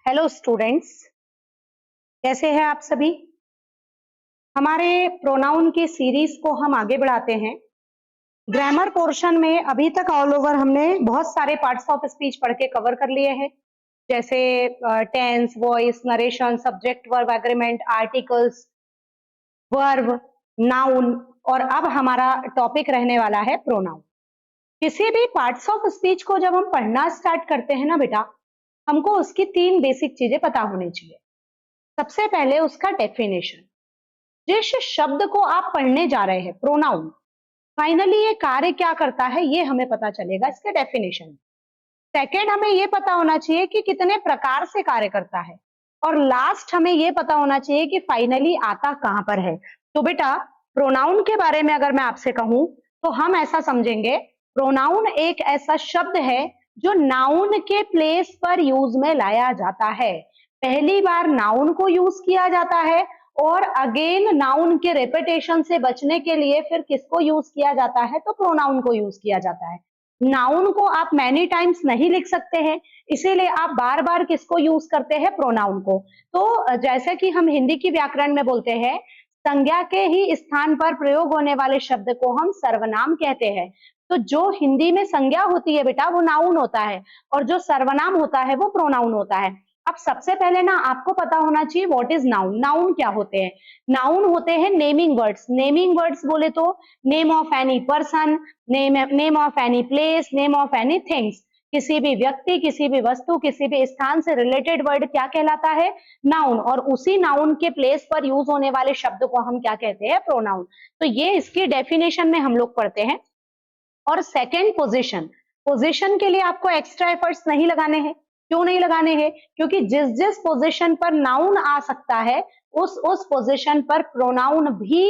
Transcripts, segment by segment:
Hello students, कैसे हैं आप सभी। हमारे प्रोनाउन की सीरीज को हम आगे बढ़ाते हैं। ग्रामर पोर्शन में अभी तक ऑल ओवर हमने बहुत सारे पार्ट्स ऑफ स्पीच पढ़ के कवर कर लिए हैं, जैसे tense, voice, narration, subject, verb, agreement, articles, verb, noun. और अब हमारा टॉपिक रहने वाला है प्रोनाउन। किसी भी पार्ट्स ऑफ स्पीच को जब हम पढ़ना स्टार्ट करते हैं ना बेटा, हमको उसकी तीन बेसिक चीजें पता होनी चाहिए। सबसे पहले उसका डेफिनेशन, जिस शब्द को आप पढ़ने जा रहे हैं प्रोनाउन, फाइनली ये कार्य क्या करता है ये हमें पता चलेगा इसके डेफिनेशन। सेकेंड, हमें ये पता होना चाहिए कि कितने प्रकार से कार्य करता है। और लास्ट, हमें ये पता होना चाहिए कि फाइनली आता कहां पर है। तो बेटा, प्रोनाउन के बारे में अगर मैं आपसे कहूं तो हम ऐसा समझेंगे, प्रोनाउन एक ऐसा शब्द है जो नाउन के प्लेस पर यूज में लाया जाता है। पहली बार नाउन को यूज किया जाता है और अगेन नाउन के रेपिटेशन से बचने के लिए फिर किसको यूज किया जाता है, तो प्रोनाउन को यूज किया जाता है। नाउन को आप मैनी टाइम्स नहीं लिख सकते हैं, इसीलिए आप बार बार किसको यूज करते हैं, प्रोनाउन को। तो जैसे कि हम हिंदी की व्याकरण में बोलते हैं, संज्ञा के ही स्थान पर प्रयोग होने वाले शब्द को हम सर्वनाम कहते हैं। तो जो हिंदी में संज्ञा होती है बेटा वो नाउन होता है, और जो सर्वनाम होता है वो प्रोनाउन होता है। अब सबसे पहले ना आपको पता होना चाहिए व्हाट इज नाउन। नाउन क्या होते हैं? नाउन होते हैं नेमिंग वर्ड्स। नेमिंग वर्ड्स बोले तो name of any person, name of any place, name of any things. किसी भी व्यक्ति, किसी भी वस्तु, किसी भी स्थान से रिलेटेड वर्ड क्या कहलाता है, नाउन। और उसी नाउन के प्लेस पर यूज होने वाले शब्द को हम क्या कहते हैं, प्रोनाउन। तो ये इसकी डेफिनेशन में हम लोग पढ़ते हैं। और सेकेंड, पोजीशन। पोजीशन के लिए आपको एक्स्ट्रा एफर्ट्स नहीं लगाने हैं। क्यों नहीं लगाने हैं? क्योंकि जिस जिस पोजीशन पर नाउन आ सकता है उस पोजीशन पर प्रोनाउन भी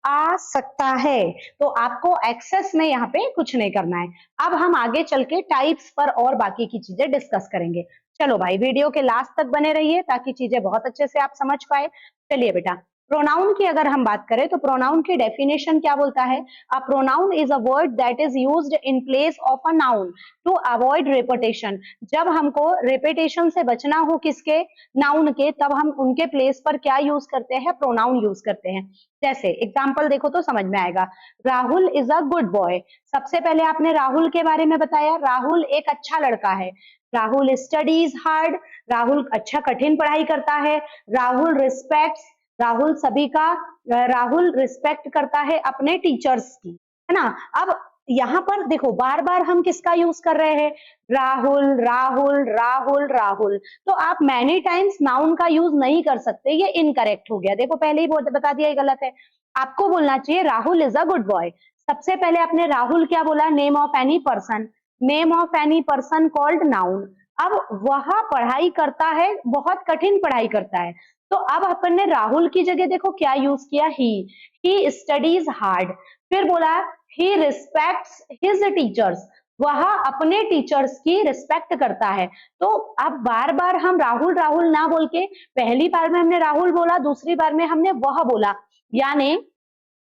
आ सकता है। तो आपको एक्सेस में यहाँ पे कुछ नहीं करना है। अब हम आगे चल के टाइप्स पर और बाकी की चीजें डिस्कस करेंगे। चलो भाई, वीडियो के लास्ट तक बने रहिए ताकि चीजें बहुत अच्छे से आप समझ पाए। चलिए बेटा, प्रोनाउन की अगर हम बात करें तो प्रोनाउन की डेफिनेशन क्या बोलता है? A pronoun is a word that is used in place of a noun to avoid repetition. जब हमको रिपीटेशन से बचना हो किसके, नाउन के, तब हम उनके प्लेस पर क्या यूज करते हैं, प्रोनाउन यूज करते हैं। जैसे एग्जांपल देखो तो समझ में आएगा। Rahul is a good boy. सबसे पहले आपने राहुल के बारे में बताया, राहुल एक अच्छा लड़का है। Rahul studies hard. राहुल अच्छा कठिन पढ़ाई करता है। राहुल रिस्पेक्ट्स। राहुल सभी का, राहुल रिस्पेक्ट करता है अपने टीचर्स की, है ना। अब यहाँ पर देखो बार बार हम किसका यूज कर रहे हैं, राहुल राहुल राहुल राहुल। तो आप मैनी टाइम्स नाउन का यूज नहीं कर सकते, ये इनकरेक्ट हो गया। देखो पहले ही बता दिया ये गलत है। आपको बोलना चाहिए Rahul is a good boy. सबसे पहले आपने राहुल क्या बोला, name of any person. Name of any person called noun. अब वह पढ़ाई करता है, बहुत कठिन पढ़ाई करता है। तो अब अपन ने राहुल की जगह देखो क्या यूज किया, ही स्टडीज हार्ड। फिर बोला ही रिस्पेक्ट्स हिज टीचर्स। वह अपने टीचर्स की रिस्पेक्ट करता है। तो अब बार बार हम राहुल राहुल ना बोल के, पहली बार में हमने राहुल बोला, दूसरी बार में हमने वह बोला। यानी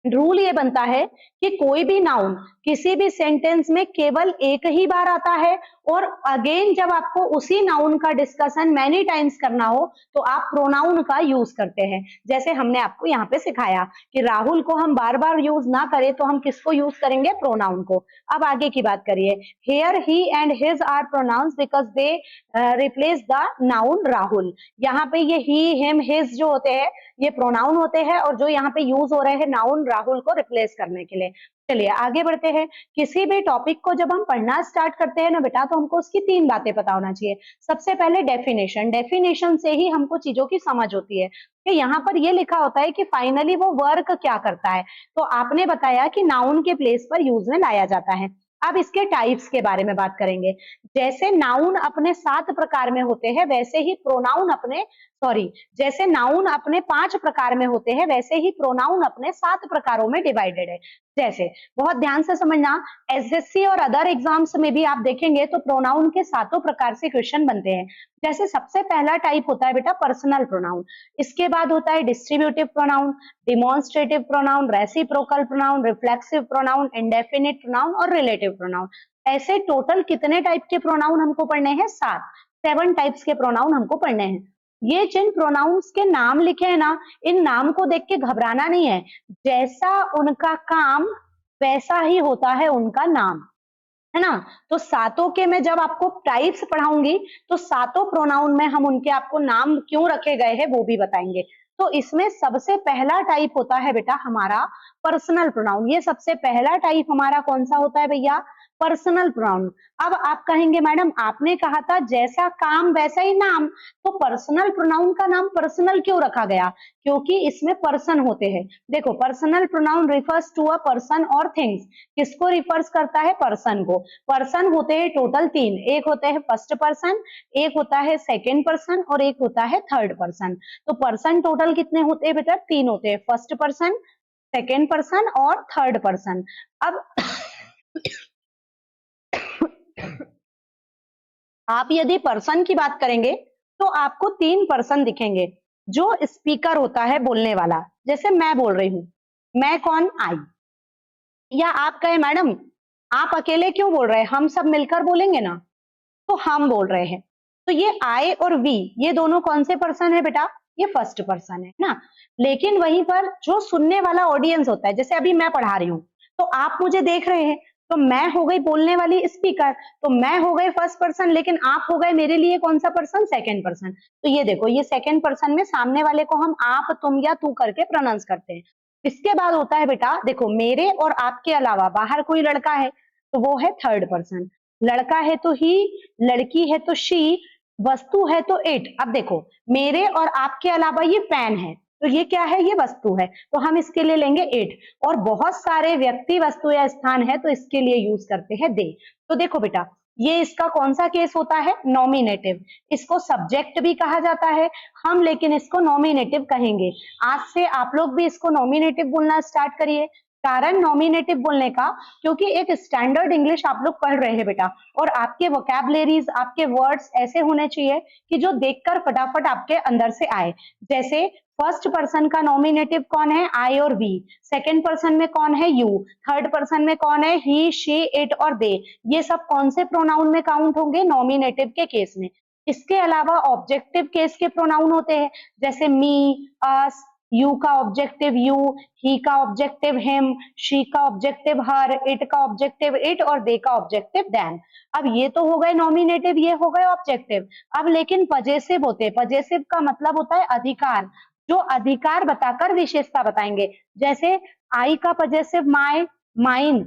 रूल ये बनता है कि कोई भी नाउन किसी भी सेंटेंस में केवल एक ही बार आता है, और अगेन जब आपको उसी नाउन का डिस्कशन मैनी टाइम्स करना हो तो आप प्रोनाउन का यूज करते हैं। जैसे हमने आपको यहाँ पे सिखाया कि राहुल को हम बार बार यूज ना करें तो हम किसको यूज करेंगे, प्रोनाउन को। अब आगे की बात करिए। Here he and his are pronouns because they replace the noun Rahul. यहाँ पे ये ही, हिम, हिज जो होते हैं ये प्रोनाउन होते हैं, और जो यहाँ पे यूज हो रहे हैं नाउन राहुल को रिप्लेस करने के लिए। चलिए आगे बढ़ते हैं। किसी भी टॉपिक को जब हम पढ़ना स्टार्ट करते हैं ना बेटा, तो हमको उसकी तीन बातें पता होना चाहिए। सबसे पहले डेफिनेशन। डेफिनेशन से ही हमको चीजों की समझ होती है कि यहाँ पर ये लिखा होता है कि फाइनली वो वर्क क्या करता है। तो आपने बताया कि नाउन के प्लेस पर यूज में लाया जाता है। अब इसके टाइप्स के बारे में बात करेंगे। जैसे नाउन अपने 7 प्रकार में होते हैं, वैसे ही प्रोनाउन अपने, सॉरी, जैसे नाउन अपने 5 प्रकार में होते हैं, वैसे ही प्रोनाउन अपने 7 प्रकारों में डिवाइडेड है। जैसे, बहुत ध्यान से समझना, एसएससी और अदर एग्जाम्स में भी आप देखेंगे तो प्रोनाउन के 7 प्रकार से क्वेश्चन बनते हैं। जैसे सबसे पहला टाइप होता है बेटा पर्सनल प्रोनाउन। इसके बाद होता है distributive pronoun, demonstrative pronoun, reciprocal pronoun, reflexive pronoun, indefinite pronoun और रिलेटिव प्रोनाउन। ऐसे टोटल कितने टाइप के प्रोनाउन हमको पढ़ने हैं? 7। 7 टाइप्स के प्रोनाउन हमको पढ़ने हैं। ये जिन प्रोनाउंस के नाम लिखे हैं ना, इन नाम को देख के घबराना नहीं है, जैसा उनका काम वैसा ही होता है उनका नाम, है ना। तो सातों के मैं जब आपको टाइप्स पढ़ाऊंगी तो सातों प्रोनाउन में हम उनके आपको नाम क्यों रखे गए हैं वो भी बताएंगे। तो इसमें सबसे पहला टाइप होता है बेटा हमारा पर्सनल प्रोनाउन। ये सबसे पहला टाइप हमारा कौन सा होता है भैया? Personal pronoun. अब आप कहेंगे मैडम आपने कहा था जैसा काम वैसा ही नाम, तो पर्सनल प्रोनाउन का नाम पर्सनल क्यों रखा गया? क्योंकि इसमें पर्सन होते हैं। देखो personal pronoun refers to a person और थिंग्स। किसको रिफर्स करता है? पर्सन को। पर्सन होते हैं टोटल 3, एक होता है फर्स्ट पर्सन, एक होता है सेकेंड पर्सन और एक होता है थर्ड पर्सन। तो पर्सन टोटल कितने होते हैं बेटा? 3 होते हैं, फर्स्ट पर्सन, सेकेंड पर्सन और थर्ड पर्सन। अब आप यदि पर्सन की बात करेंगे तो आपको 3 पर्सन दिखेंगे। जो स्पीकर होता है बोलने वाला, जैसे मैं बोल रही हूं, मैं कौन? आई। या आप कहे मैडम आप अकेले क्यों बोल रहे हैं, हम सब मिलकर बोलेंगे ना, तो हम बोल रहे हैं। तो ये आई और वी ये दोनों कौन से पर्सन है बेटा? ये फर्स्ट पर्सन है ना। लेकिन वहीं पर जो सुनने वाला ऑडियंस होता है, जैसे अभी मैं पढ़ा रही हूँ तो आप मुझे देख रहे हैं, तो मैं हो गई बोलने वाली स्पीकर, तो मैं हो गई फर्स्ट पर्सन, लेकिन आप हो गए मेरे लिए कौन सा पर्सन? Second person. तो ये देखो ये सेकेंड पर्सन में सामने वाले को हम आप, तुम या तू करके प्रोनाउंस करते हैं। इसके बाद होता है बेटा देखो मेरे और आपके अलावा बाहर कोई लड़का है तो वो है थर्ड पर्सन। लड़का है तो ही, लड़की है तो शी, वस्तु है तो इट। अब देखो मेरे और आपके अलावा ये पेन है तो ये क्या है? ये वस्तु है, तो हम इसके लिए लेंगे इट। और बहुत सारे व्यक्ति वस्तु या स्थान है तो इसके लिए यूज करते हैं दे। तो देखो बेटा ये इसका कौन सा केस होता है? नॉमिनेटिव। इसको सब्जेक्ट भी कहा जाता है हम, लेकिन इसको नॉमिनेटिव कहेंगे। आज से आप लोग भी इसको नॉमिनेटिव बोलना स्टार्ट करिए। कारण नॉमिनेटिव बोलने का, क्योंकि एक स्टैंडर्ड इंग्लिश आप लोग पढ़ रहे हैं बेटा, और आपके वोकैबुलरीज, आपके वर्ड्स ऐसे होने चाहिए कि जो देखकर फटाफट आपके अंदर से आए। जैसे फर्स्ट पर्सन का नॉमिनेटिव कौन है? आई और वी। सेकेंड पर्सन में कौन है? यू। थर्ड पर्सन में कौन है? ही, शी, इट और दे। ये सब कौन से प्रोनाउन में काउंट होंगे? नॉमिनेटिव के केस में। इसके अलावा ऑब्जेक्टिव केस के प्रोनाउन होते हैं, जैसे मी, अस, यू का ऑब्जेक्टिव यू, ही का ऑब्जेक्टिव हिम, शी का ऑब्जेक्टिव हर, इट का ऑब्जेक्टिव इट और दे का ऑब्जेक्टिव देम। अब ये तो हो गए नॉमिनेटिव, ये हो गए ऑब्जेक्टिव। अब लेकिन पजेसिव होते हैं। पजेसिव का मतलब होता है अधिकार, जो अधिकार बताकर विशेषता बताएंगे। जैसे आई का possessive my, mine,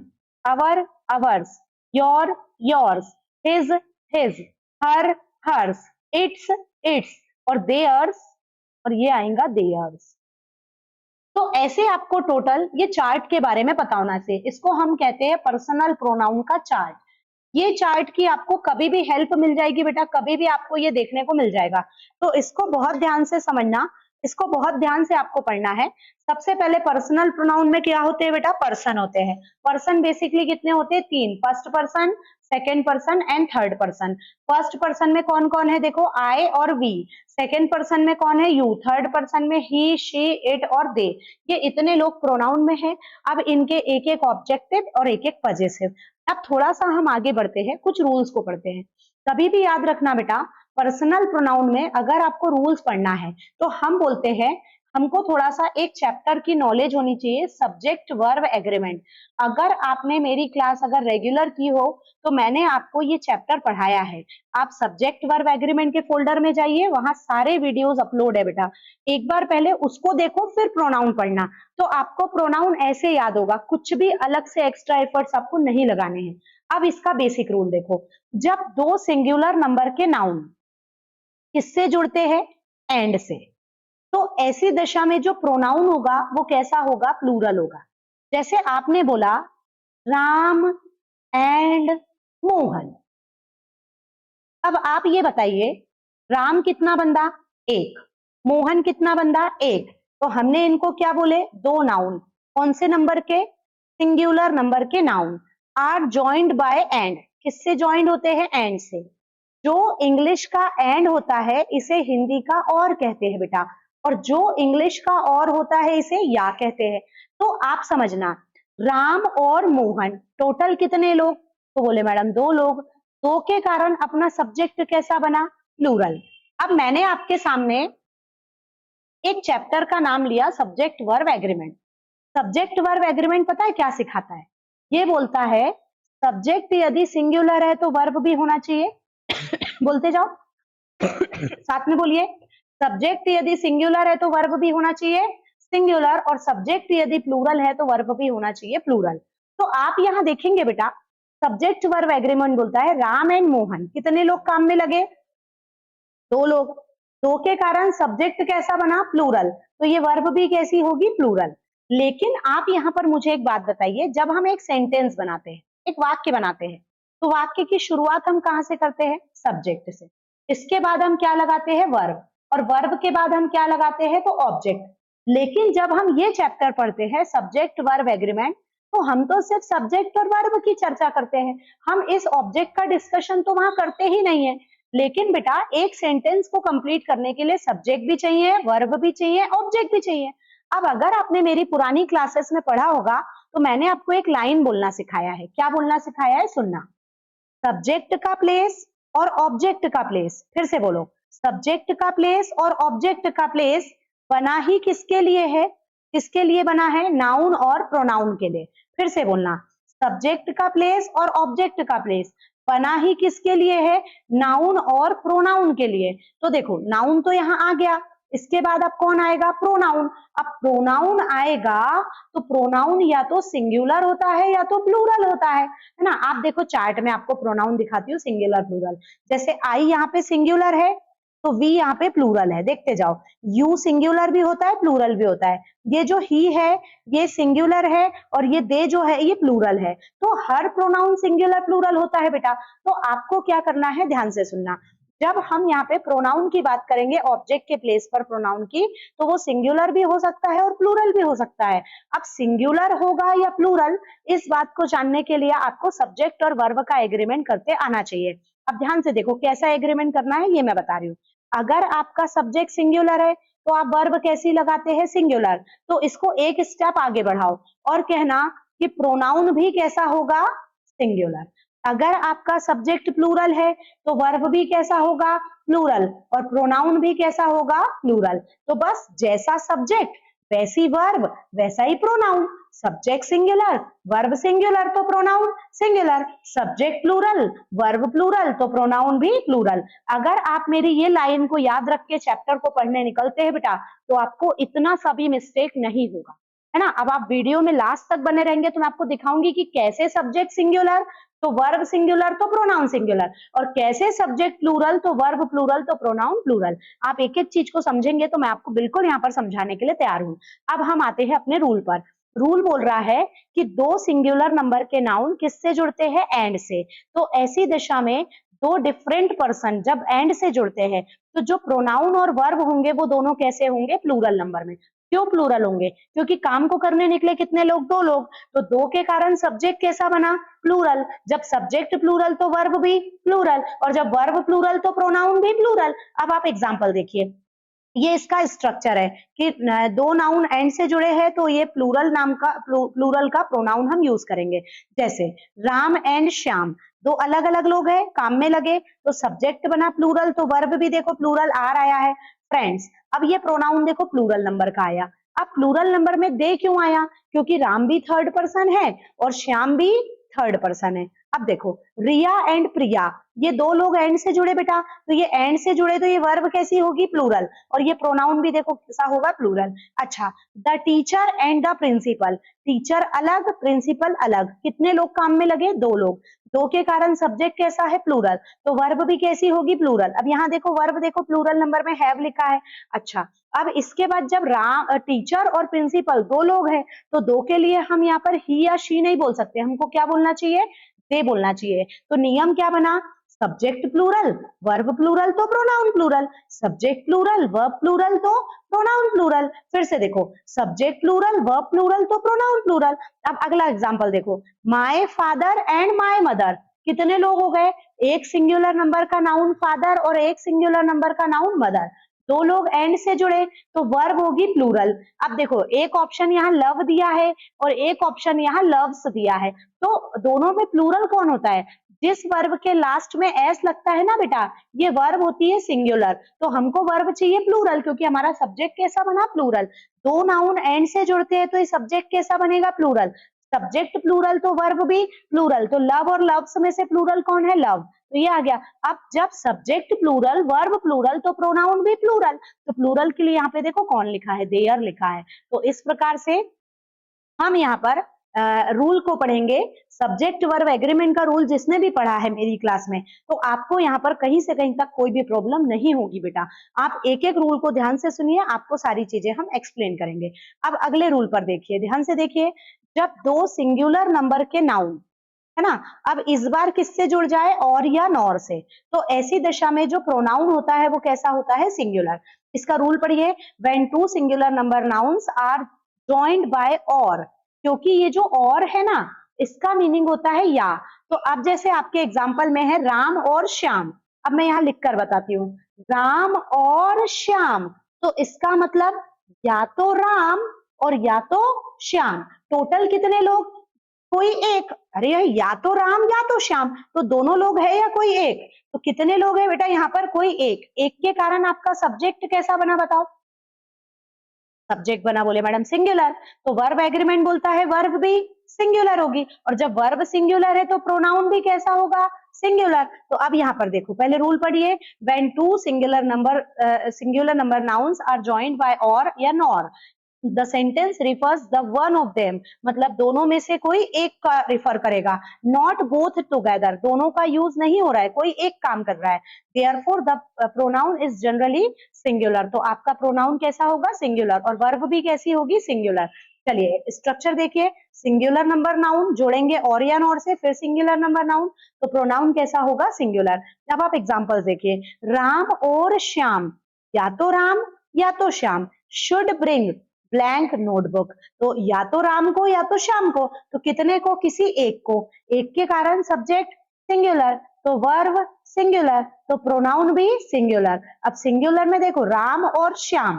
our, ours, your, yours, his, his, her, hers, its, its और देयर्स, और ये आएगा देयर्स। तो ऐसे आपको टोटल ये चार्ट के बारे में पता होना चाहिए। इसको हम कहते हैं पर्सनल प्रोनाउन का चार्ट। ये चार्ट की आपको कभी भी हेल्प मिल जाएगी बेटा, कभी भी आपको ये देखने को मिल जाएगा। तो इसको बहुत ध्यान से समझना, इसको बहुत ध्यान से आपको पढ़ना है। सबसे पहले पर्सनल प्रोनाउन में क्या होते हैं बेटा? पर्सन होते हैं। पर्सन बेसिकली कितने होते हैं? 3, first person, second person and third person. First person में कौन कौन है? देखो आई और वी। सेकेंड पर्सन में कौन है? यू। थर्ड पर्सन में ही, शी, इट और दे। ये इतने लोग प्रोनाउन में है। अब इनके एक एक ऑब्जेक्टिव और एक एक पजेसिव। अब थोड़ा सा हम आगे बढ़ते हैं, कुछ रूल्स को पढ़ते हैं। कभी भी याद रखना बेटा, पर्सनल प्रोनाउन में अगर आपको रूल्स पढ़ना है तो हम बोलते हैं हमको थोड़ा सा एक चैप्टर की नॉलेज होनी चाहिए, सब्जेक्ट वर्ब एग्रीमेंट। अगर आपने मेरी क्लास अगर रेगुलर की हो तो मैंने आपको ये चैप्टर पढ़ाया है। आप सब्जेक्ट वर्ब एग्रीमेंट के फोल्डर में जाइए, वहां सारे वीडियोस अपलोड है बेटा। एक बार पहले उसको देखो फिर प्रोनाउन पढ़ना, तो आपको प्रोनाउन ऐसे याद होगा। कुछ भी अलग से एक्स्ट्रा एफर्ट्स आपको नहीं लगाने हैं। अब इसका बेसिक रूल देखो, जब 2 सिंगुलर नंबर के नाउन किससे जुड़ते हैं? एंड से। तो ऐसी दशा में जो प्रोनाउन होगा वो कैसा होगा? प्लूरल होगा। जैसे आपने बोला राम एंड मोहन। अब आप ये बताइए राम कितना बंदा? 1। मोहन कितना बंदा? 1। तो हमने इनको क्या बोले? 2 नाउन। कौन से नंबर के? सिंगुलर नंबर के noun are joined by and. किससे जॉइंड होते हैं? एंड से। जो इंग्लिश का एंड होता है इसे हिंदी का और कहते हैं बेटा, और जो इंग्लिश का और होता है इसे या कहते हैं। तो आप समझना, राम और मोहन टोटल कितने लोग? तो बोले मैडम 2 लोग। 2 के कारण अपना सब्जेक्ट कैसा बना? प्लूरल। अब मैंने आपके सामने एक चैप्टर का नाम लिया subject verb agreement. Subject verb agreement पता है क्या सिखाता है? ये बोलता है सब्जेक्ट यदि सिंगुलर है तो वर्ब भी होना चाहिए। बोलते जाओ, साथ में बोलिए। सब्जेक्ट यदि सिंगुलर है तो वर्ब भी होना चाहिए सिंगुलर, और सब्जेक्ट यदि प्लूरल है तो वर्ब भी होना चाहिए प्लूरल। तो आप यहाँ देखेंगे बेटा, सब्जेक्ट वर्ब एग्रीमेंट बोलता है राम एंड मोहन कितने लोग काम में लगे? 2 लोग। 2 के कारण सब्जेक्ट कैसा बना? प्लूरल। तो ये वर्ब भी कैसी होगी? प्लूरल। लेकिन आप यहाँ पर मुझे एक बात बताइए, जब हम एक सेंटेंस बनाते हैं, एक वाक्य बनाते हैं, तो वाक्य की शुरुआत हम कहाँ से करते हैं? सब्जेक्ट से। इसके बाद हम क्या लगाते हैं? वर्ब। और वर्ब के बाद हम क्या लगाते हैं? तो ऑब्जेक्ट। लेकिन जब हम ये चैप्टर पढ़ते हैं सब्जेक्ट वर्ब एग्रीमेंट, तो हम तो सिर्फ सब्जेक्ट और वर्ब की चर्चा करते हैं, हम इस ऑब्जेक्ट का डिस्कशन तो वहां करते ही नहीं है। लेकिन बेटा एक सेंटेंस को कंप्लीट करने के लिए सब्जेक्ट भी चाहिए, वर्ब भी चाहिए, ऑब्जेक्ट भी चाहिए। अब अगर आपने मेरी पुरानी क्लासेस में पढ़ा होगा तो मैंने आपको एक लाइन बोलना सिखाया है। क्या बोलना सिखाया है? सुनना। सब्जेक्ट का प्लेस और ऑब्जेक्ट का प्लेस, फिर से बोलो, सब्जेक्ट का प्लेस और ऑब्जेक्ट का प्लेस बना ही किसके लिए है? किसके लिए बना है? नाउन और प्रोनाउन के लिए। फिर से बोलना, सब्जेक्ट का प्लेस और ऑब्जेक्ट का प्लेस बना ही किसके लिए है? नाउन और प्रोनाउन के लिए। तो देखो नाउन तो यहाँ आ गया, इसके बाद अब कौन आएगा? प्रोनाउन। अब प्रोनाउन आएगा तो प्रोनाउन या तो सिंगुलर होता है या तो प्लूरल होता है ना? आप देखो चार्ट में आपको प्रोनाउन दिखाती हूँ सिंगुलर प्लूरल। जैसे आई यहाँ पे सिंगुलर है तो वी यहाँ पे प्लूरल है, देखते जाओ। यू सिंगुलर भी होता है प्लूरल भी होता है। ये जो ही है ये सिंगुलर है और ये दे जो है ये प्लूरल है। तो हर प्रोनाउन सिंगुलर प्लूरल होता है बेटा। तो आपको क्या करना है? ध्यान से सुनना। जब हम यहाँ पे प्रोनाउन की बात करेंगे ऑब्जेक्ट के प्लेस पर प्रोनाउन की, तो वो सिंगुलर भी हो सकता है और प्लूरल भी हो सकता है। अब सिंगुलर होगा या प्लूरल, इस बात को जानने के लिए आपको सब्जेक्ट और वर्ब का एग्रीमेंट करते आना चाहिए। अब ध्यान से देखो कैसा एग्रीमेंट करना है ये मैं बता रही हूँ। अगर आपका सब्जेक्ट सिंगुलर है तो आप वर्ब कैसी लगाते हैं? सिंगुलर। तो इसको एक स्टेप आगे बढ़ाओ और कहना कि प्रोनाउन भी कैसा होगा? सिंगुलर। अगर आपका सब्जेक्ट प्लूरल है तो वर्ब भी कैसा होगा? प्लूरल। और प्रोनाउन भी कैसा होगा? प्लूरल। तो बस जैसा सब्जेक्ट वैसी वर्ब वैसा ही pronoun. Subject singular, verb singular तो pronoun singular. Subject plural, verb plural तो प्रोनाउन भी प्लूरल। अगर आप मेरी ये लाइन को याद रख के चैप्टर को पढ़ने निकलते हैं बेटा, तो आपको इतना सा भी मिस्टेक नहीं होगा, है ना? अब आप वीडियो में लास्ट तक बने रहेंगे तो मैं आपको दिखाऊंगी कि कैसे सब्जेक्ट सिंगुलर तो वर्ब सिंगुलर तो प्रोनाउन सिंगुलर, और कैसे सब्जेक्ट प्लूरल तो वर्ब प्लूरल तो प्रोनाउन प्लूरल। आप एक एक चीज को समझेंगे तो मैं आपको बिल्कुल यहाँ पर समझाने के लिए तैयार हूँ। अब हम आते हैं अपने रूल पर। रूल बोल रहा है कि 2 सिंगुलर नंबर के नाउन किससे जुड़ते हैं? एंड से। तो ऐसी दिशा में 2 डिफरेंट पर्सन जब एंड से जुड़ते हैं तो जो प्रोनाउन और वर्ब होंगे वो दोनों कैसे होंगे? प्लूरल नंबर में। क्यों प्लूरल होंगे? क्योंकि काम को करने निकले कितने लोग? 2 लोग। तो 2 के कारण सब्जेक्ट कैसा बना? प्लूरल। जब सब्जेक्ट प्लूरल तो वर्ब भी प्लूरल, और जब वर्ब प्लूरल तो प्रोनाउन भी प्लूरल। अब आप एग्जांपल देखिए, ये इसका स्ट्रक्चर है कि 2 नाउन एंड से जुड़े हैं तो ये प्लूरल नाम का प्लूरल का प्रोनाउन हम यूज करेंगे। जैसे राम एंड श्याम, 2 अलग अलग लोग हैं काम में लगे, तो सब्जेक्ट बना प्लूरल तो वर्ब भी देखो प्लूरल आर आया है। फ्रेंड्स, अब ये प्रोनाउन देखो प्लूरल नंबर का आया। अब प्लूरल नंबर में दे क्यों आया? क्योंकि राम भी थर्ड पर्सन है और श्याम भी थर्ड पर्सन है। अब देखो रिया एंड प्रिया, ये 2 लोग एंड से जुड़े बेटा, तो ये एंड से जुड़े तो ये वर्ब कैसी होगी? प्लूरल। और ये प्रोनाउन भी देखो कैसा होगा? प्लूरल। अच्छा, the teacher and the principal, teacher अलग प्रिंसिपल अलग, कितने लोग काम में लगे? 2 लोग। 2 के कारण सब्जेक्ट कैसा है? प्लूरल, तो वर्ब भी कैसी होगी? प्लूरल। अब यहाँ देखो वर्ब देखो प्लूरल नंबर में हैव लिखा है। अच्छा, अब इसके बाद जब टीचर और प्रिंसिपल 2 लोग हैं तो 2 के लिए हम यहाँ पर ही या शी नहीं बोल सकते, हमको क्या बोलना चाहिए? दे बोलना चाहिए। तो नियम क्या बना? सब्जेक्ट प्लूरल, वर्ब प्लूरल तो pronoun plural, subject plural, verb plural तो प्रोनाउन प्लूरल। फिर से देखो, सब्जेक्ट प्लूरल, वर्ब प्लूरल तो प्रोनाउन प्लूरल। अब अगला एग्जांपल देखो, my father and my mother, कितने लोग हो गए? एक सिंगुलर नंबर का नाउन फादर और एक सिंगुलर नंबर का नाउन मदर, 2 लोग एंड से जुड़े तो वर्ब होगी प्लूरल। अब देखो एक ऑप्शन यहाँ लव दिया है और एक ऑप्शन यहाँ लव्स दिया है, तो दोनों में प्लूरल कौन होता है? जिस वर्ब के लास्ट में एस लगता है ना बेटा, ये वर्ब होती है सिंगुलर। तो हमको वर्ब चाहिए प्लूरल, क्योंकि हमारा सब्जेक्ट कैसा बना, प्लूरल। दो नाउन एंड से जुड़ते हैं तो ये सब्जेक्ट कैसा बनेगा, प्लूरल। सब्जेक्ट प्लूरल तो वर्ब भी प्लूरल। तो लव और लव्स में से प्लूरल कौन है, लव। तो ये आ गया। अब जब सब्जेक्ट प्लूरल, वर्ब प्लूरल, तो प्रोनाउन भी प्लूरल। तो प्लूरल के लिए यहाँ पे देखो कौन लिखा है, देयर लिखा है। तो इस प्रकार से हम यहाँ पर रूल को पढ़ेंगे। सब्जेक्ट वर्ब एग्रीमेंट का रूल जिसने भी पढ़ा है मेरी क्लास में, तो आपको यहाँ पर कहीं से कहीं तक कोई भी प्रॉब्लम नहीं होगी बेटा। आप एक एक रूल को ध्यान से सुनिए, आपको सारी चीजें हम एक्सप्लेन करेंगे। अब अगले रूल पर देखिए, ध्यान से देखिए। जब दो सिंगुलर नंबर के नाउन, है ना, अब इस बार किससे जुड़ जाए, और या नॉर से, तो ऐसी दशा में जो प्रोनाउन होता है वो कैसा होता है, सिंगुलर। इसका रूल पढ़िए, when two singular number nouns are joined by or, क्योंकि ये जो और है ना, इसका मीनिंग होता है या। तो अब जैसे आपके एग्जाम्पल में है राम और श्याम, अब मैं यहाँ लिख कर बताती हूँ, राम और श्याम, तो इसका मतलब या तो राम और या तो श्याम। टोटल कितने लोग, कोई एक। अरे या तो राम या तो श्याम, तो दोनों लोग है या कोई एक, तो कितने लोग हैं बेटा यहाँ पर, कोई एक। एक के कारण आपका सब्जेक्ट कैसा बना बताओ, सब्जेक्ट बना, बोले मैडम सिंगुलर। तो वर्ब एग्रीमेंट बोलता है वर्ब भी सिंगुलर होगी, और जब वर्ब सिंगुलर है तो प्रोनाउन भी कैसा होगा, सिंगुलर। तो अब यहाँ पर देखो, पहले रूल पढ़िए, when two singular number nouns are joined by or या nor, the sentence refers the one of them, मतलब दोनों में से कोई एक का रिफर करेगा। नॉट बोथ टुगेदर, दोनों का यूज नहीं हो रहा है, कोई एक काम कर रहा है। Therefore the pronoun is generally singular, तो आपका प्रोनाउन कैसा होगा, सिंगुलर, और वर्ब भी कैसी होगी, सिंगुलर। चलिए स्ट्रक्चर देखिए, सिंगुलर नंबर नाउन जोड़ेंगे और या नॉर से, फिर सिंगुलर नंबर नाउन, तो प्रोनाउन कैसा होगा, सिंगुलर। अब आप एग्जांपल्स देखिए, राम और श्याम, या तो राम या तो Shyam, should bring blank notebook, तो या तो राम को या तो श्याम को, तो कितने को, किसी एक को। एक के कारण सब्जेक्ट सिंगुलर, तो वर्ब सिंगुलर, तो प्रोनाउन भी सिंगुलर। अब सिंगुलर में देखो राम और श्याम,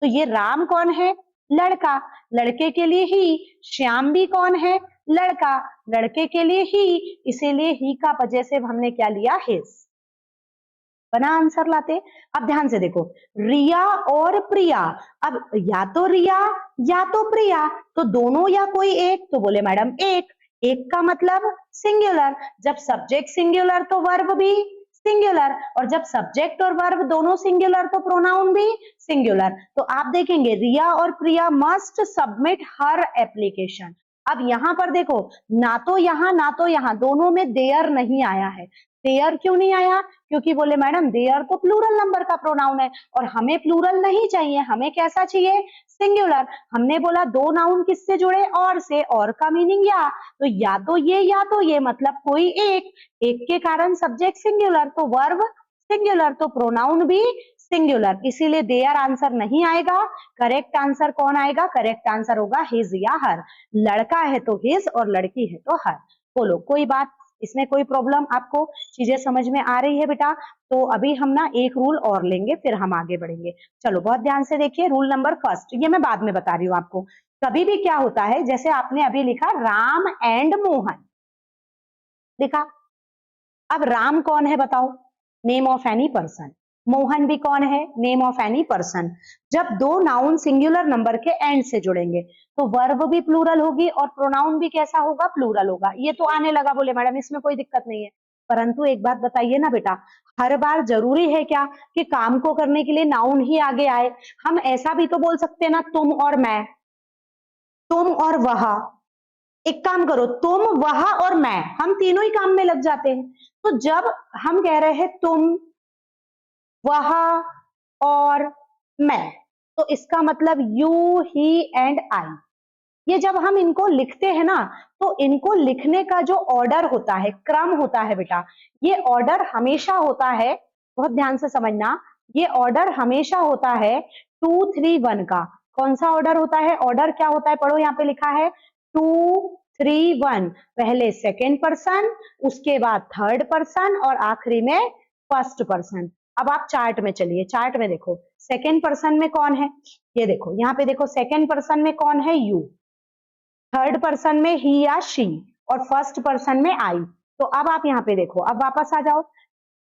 तो ये राम कौन है, लड़का, लड़के के लिए ही। श्याम भी कौन है, लड़का, लड़के के लिए ही, इसीलिए ही का पजेसिव हमने क्या लिया, हिज। बना आंसर लाते। अब ध्यान से देखो, रिया और प्रिया, अब या तो रिया या तो प्रिया, तो दोनों या कोई एक, तो बोले मैडम एक। एक का मतलब सिंगुलर, जब सब्जेक्ट सिंगुलर तो वर्ब भी सिंगुलर, और जब सब्जेक्ट और वर्ब दोनों सिंगुलर तो प्रोनाउन भी सिंगुलर। तो आप देखेंगे रिया और प्रिया मस्ट सबमिट हर एप्लीकेशन। अब यहाँ पर देखो, ना तो यहाँ दोनों में देयर नहीं आया है। देयर क्यों नहीं आया, क्योंकि बोले मैडम देयर तो प्लूरल नंबर का प्रोनाउन है, और हमें प्लूरल नहीं चाहिए, हमें कैसा चाहिए, सिंगुलर। हमने बोला दो नाउन किससे जुड़े, और से, और का मीनिंग या, तो या तो ये मतलब कोई एक। एक के कारण सब्जेक्ट सिंगुलर, तो वर्ब सिंगुलर, तो प्रोनाउन भी सिंगुलर, इसीलिए देयर आंसर नहीं आएगा। करेक्ट आंसर कौन आएगा, करेक्ट आंसर होगा हिज या हर। लड़का है तो हिज और लड़की है तो हर। बोलो कोई बात, इसमें कोई प्रॉब्लम, आपको चीजें समझ में आ रही है बेटा। तो अभी हम ना एक रूल और लेंगे, फिर हम आगे बढ़ेंगे। चलो बहुत ध्यान से देखिए, रूल नंबर फर्स्ट, ये मैं बाद में बता रही हूँ आपको। कभी भी क्या होता है, जैसे आपने अभी लिखा राम एंड मोहन लिखा, अब राम कौन है बताओ, name of any person. Mohan भी कौन है, नेम ऑफ एनी पर्सन। जब दो नाउन सिंगुलर नंबर के एंड से जुड़ेंगे तो वर्ब भी प्लूरल होगी और प्रोनाउन भी कैसा होगा, प्लूरल होगा। ये तो आने लगा, बोले मैडम इसमें कोई दिक्कत नहीं है। परंतु एक बात बताइए ना बेटा, हर बार जरूरी है क्या कि काम को करने के लिए नाउन ही आगे आए। हम ऐसा भी तो बोल सकते हैं ना, तुम और मैं, तुम और वह। एक काम करो, तुम वह और मैं, हम तीनों ही काम में लग जाते हैं। तो जब हम कह रहे हैं तुम, वह और मैं, तो इसका मतलब यू, ही एंड आई। ये जब हम इनको लिखते हैं ना, तो इनको लिखने का जो ऑर्डर होता है, क्रम होता है बेटा, ये ऑर्डर हमेशा होता है, बहुत ध्यान से समझना, ये ऑर्डर हमेशा होता है 2 3 1 का। कौन सा ऑर्डर होता है, ऑर्डर क्या होता है, पढ़ो यहाँ पे लिखा है 2 3 1, पहले सेकेंड पर्सन, उसके बाद थर्ड पर्सन, और आखिरी में फर्स्ट पर्सन। अब आप चार्ट में चलिए, चार्ट में देखो सेकेंड पर्सन में कौन है, ये देखो यहाँ पे देखो, सेकेंड पर्सन में कौन है, यू, थर्ड पर्सन में ही या शी, और फर्स्ट पर्सन में आई। तो अब आप यहाँ पे देखो, अब वापस आ जाओ,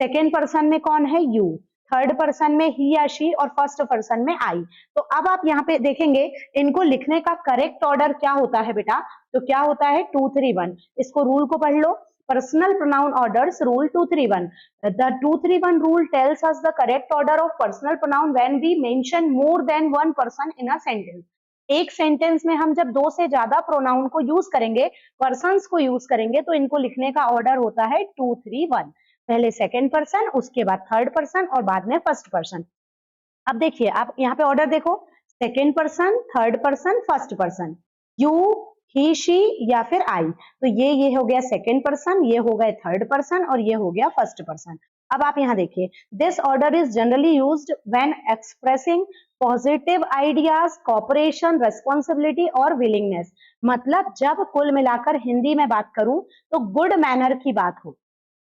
सेकेंड पर्सन में कौन है, यू, थर्ड पर्सन में ही या शी, और फर्स्ट पर्सन में आई। तो अब आप यहाँ पे देखेंगे इनको लिखने का करेक्ट ऑर्डर क्या होता है बेटा, तो क्या होता है 231। इसको रूल को पढ़ लो, personal pronoun orders rule 231। The 231 rule tells us the correct order of personal pronoun when we mention more than one person in a sentence. एक सेंटेंस में हम जब दो से ज्यादा प्रोनाउन को यूज करेंगे, पर्सन्स को यूज करेंगे, तो इनको लिखने का ऑर्डर होता है 231। पहले सेकेंड पर्सन, उसके बाद थर्ड पर्सन, और बाद में फर्स्ट पर्सन। अब देखिए, आप यहाँ पे ऑर्डर देखो, second person, third person, first person, you, he, she या फिर आई। तो ये हो गया सेकेंड पर्सन, ये हो गया थर्ड पर्सन, और ये हो गया फर्स्ट पर्सन। अब आप यहाँ देखिए, this order is generally used when expressing positive ideas, cooperation, responsibility और विलिंगनेस। मतलब जब कुल मिलाकर हिंदी में बात करूं तो गुड मैनर की बात हो।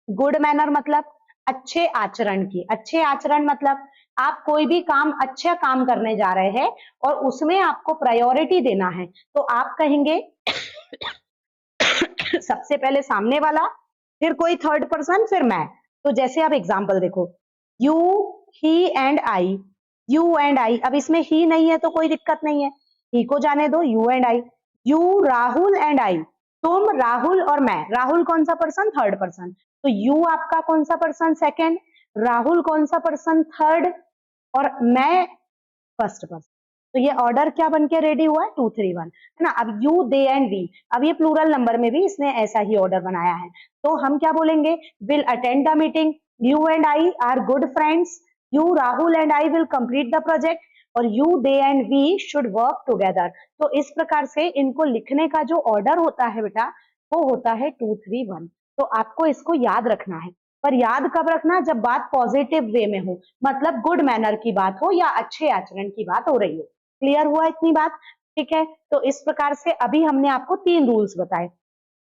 गुड मैनर मतलब अच्छे आचरण की। अच्छे आचरण मतलब आप कोई भी काम, अच्छा काम करने जा रहे हैं और उसमें आपको प्रायोरिटी देना है, तो आप कहेंगे सबसे पहले सामने वाला, फिर कोई थर्ड पर्सन, फिर मैं। तो जैसे आप एग्जांपल देखो, you, he and I, you and आई। अब इसमें ही नहीं है तो कोई दिक्कत नहीं है, ही को जाने दो, you and I. You, Rahul and आई, तुम, राहुल और मैं। राहुल कौन सा पर्सन, थर्ड पर्सन, तो यू आपका कौन सा पर्सन, सेकेंड, राहुल कौन सा पर्सन, थर्ड, और मैं फर्स्ट पर्सन। तो ये ऑर्डर क्या बन के रेडी हुआ है, 231, है ना। अब यू, दे एंड वी, अब ये प्लूरल नंबर में भी इसने ऐसा ही ऑर्डर बनाया है। तो हम क्या बोलेंगे, will attend the meeting, you and I are good friends, you, Rahul and I will complete the project, और you, they and we should work together. तो इस प्रकार से इनको लिखने का जो ऑर्डर होता है बेटा, वो होता है 231। तो आपको इसको याद रखना है, पर याद कब रखना, जब बात पॉजिटिव वे में हो, मतलब गुड मैनर की बात हो या अच्छे आचरण की बात हो रही हो। क्लियर हुआ इतनी बात, ठीक है। तो इस प्रकार से अभी हमने आपको 3 रूल्स बताए।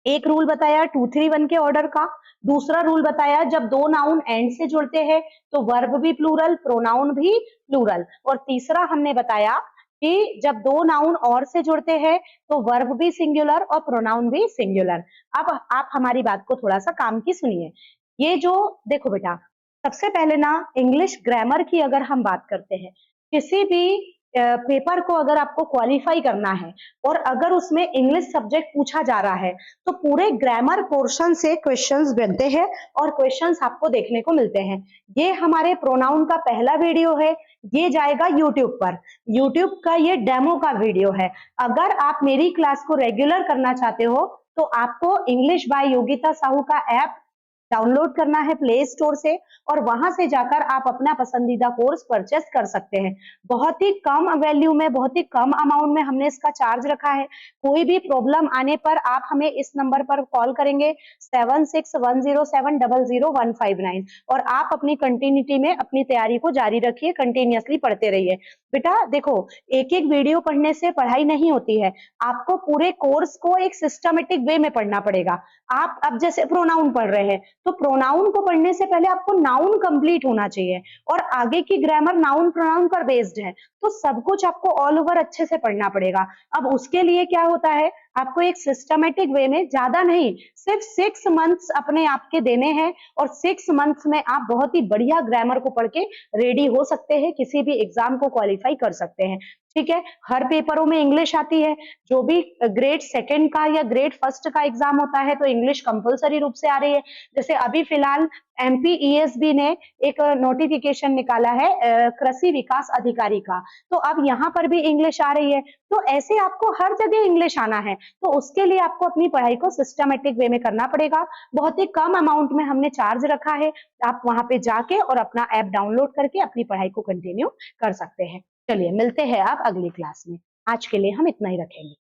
एक रूल बताया 231 के ऑर्डर का, दूसरा रूल बताया जब दो नाउन एंड से जुड़ते हैं तो वर्ब भी प्लूरल, प्रोनाउन भी प्लूरल, और तीसरा हमने बताया कि जब दो नाउन और से जुड़ते हैं तो वर्ब भी सिंगुलर और प्रोनाउन भी सिंगुलर। अब आप हमारी बात को थोड़ा सा काम की सुनिए। ये जो देखो बेटा, सबसे पहले ना इंग्लिश ग्रामर की अगर हम बात करते हैं, किसी भी पेपर को अगर आपको क्वालिफाई करना है और अगर उसमें इंग्लिश सब्जेक्ट पूछा जा रहा है, तो पूरे ग्रामर पोर्शन से क्वेश्चंस बनते हैं और क्वेश्चंस आपको देखने को मिलते हैं। ये हमारे प्रोनाउन का पहला वीडियो है, ये जाएगा यूट्यूब पर। यूट्यूब का ये डेमो का वीडियो है। अगर आप मेरी क्लास को रेगुलर करना चाहते हो तो आपको इंग्लिश बाय योगिता साहू का ऐप डाउनलोड करना है प्ले स्टोर से, और वहां से जाकर आप अपना पसंदीदा कोर्स परचेस कर सकते हैं। बहुत ही कम वैल्यू में, बहुत ही कम अमाउंट में हमने इसका चार्ज रखा है। कोई भी प्रॉब्लम आने पर आप हमें इस नंबर पर कॉल करेंगे 7610700159, और आप अपनी कंटिन्यूटी में अपनी तैयारी को जारी रखिए, कंटिन्यूअसली पढ़ते रहिए। बेटा देखो, एक एक वीडियो पढ़ने से पढ़ाई नहीं होती है, आपको पूरे कोर्स को एक सिस्टमेटिक वे में पढ़ना पड़ेगा। आप अब जैसे प्रोनाउन पढ़ रहे हैं, तो प्रोनाउन को पढ़ने से पहले आपको नाउन कंप्लीट होना चाहिए, और आगे की ग्रामर नाउन प्रोनाउन पर बेस्ड है, तो सब कुछ आपको ऑल ओवर अच्छे से पढ़ना पड़ेगा। अब उसके लिए क्या होता है, आपको एक सिस्टमेटिक वे में, ज्यादा नहीं, सिर्फ 6 मंथ्स अपने आप के देने हैं, और 6 मंथ्स में आप बहुत ही बढ़िया ग्रामर को पढ़ के रेडी हो सकते हैं, किसी भी एग्जाम को क्वालिफाई कर सकते हैं। ठीक है, हर पेपरों में इंग्लिश आती है। जो भी ग्रेड सेकंड का या ग्रेड फर्स्ट का एग्जाम होता है तो इंग्लिश कंपलसरी रूप से आ रही है। जैसे अभी फिलहाल MPESB ने एक नोटिफिकेशन निकाला है कृषि विकास अधिकारी का, तो अब यहाँ पर भी इंग्लिश आ रही है। तो ऐसे आपको हर जगह इंग्लिश आना है, तो उसके लिए आपको अपनी पढ़ाई को सिस्टमेटिक वे में करना पड़ेगा। बहुत ही कम अमाउंट में हमने चार्ज रखा है, आप वहां पे जाके और अपना ऐप डाउनलोड करके अपनी पढ़ाई को कंटिन्यू कर सकते हैं। चलिए मिलते हैं आप अगली क्लास में, आज के लिए हम इतना ही रखेंगे।